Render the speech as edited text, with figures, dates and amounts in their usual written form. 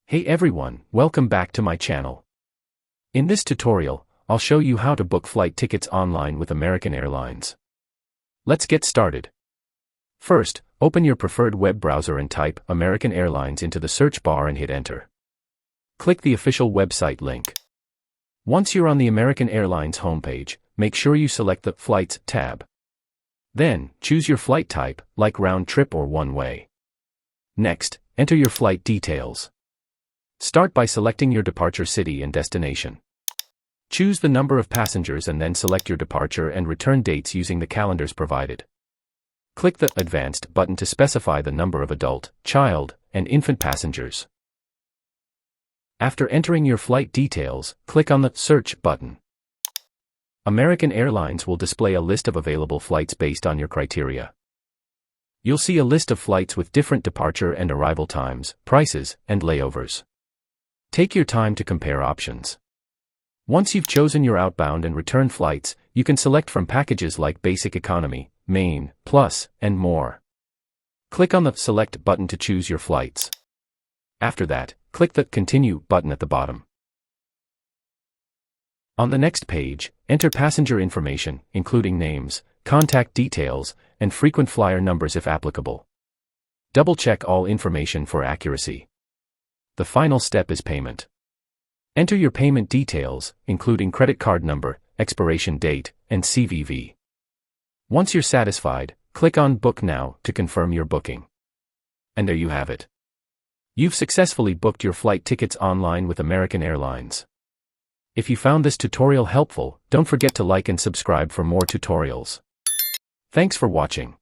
Hey everyone, welcome back to my channel. In this tutorial, I'll show you how to book flight tickets online with American Airlines. Let's get started. First, open your preferred web browser and type American Airlines into the search bar and hit enter. Click the official website link. Once you're on the American Airlines homepage, make sure you select the Flights tab. Then, choose your flight type, like round trip or one-way. Next, enter your flight details. Start by selecting your departure city and destination. Choose the number of passengers and then select your departure and return dates using the calendars provided. Click the Advanced button to specify the number of adult, child, and infant passengers. After entering your flight details, click on the Search button. American Airlines will display a list of available flights based on your criteria. You'll see a list of flights with different departure and arrival times, prices, and layovers. Take your time to compare options. Once you've chosen your outbound and return flights, you can select from packages like Basic Economy, Main, Plus, and more. Click on the Select button to choose your flights. After that, click the Continue button at the bottom. On the next page, enter passenger information, including names, contact details, and frequent flyer numbers if applicable. Double-check all information for accuracy. The final step is payment. Enter your payment details, including credit card number, expiration date, and CVV. Once you're satisfied, click on Book Now to confirm your booking. And there you have it. You've successfully booked your flight tickets online with American Airlines. If you found this tutorial helpful, don't forget to like and subscribe for more tutorials. Thanks for watching.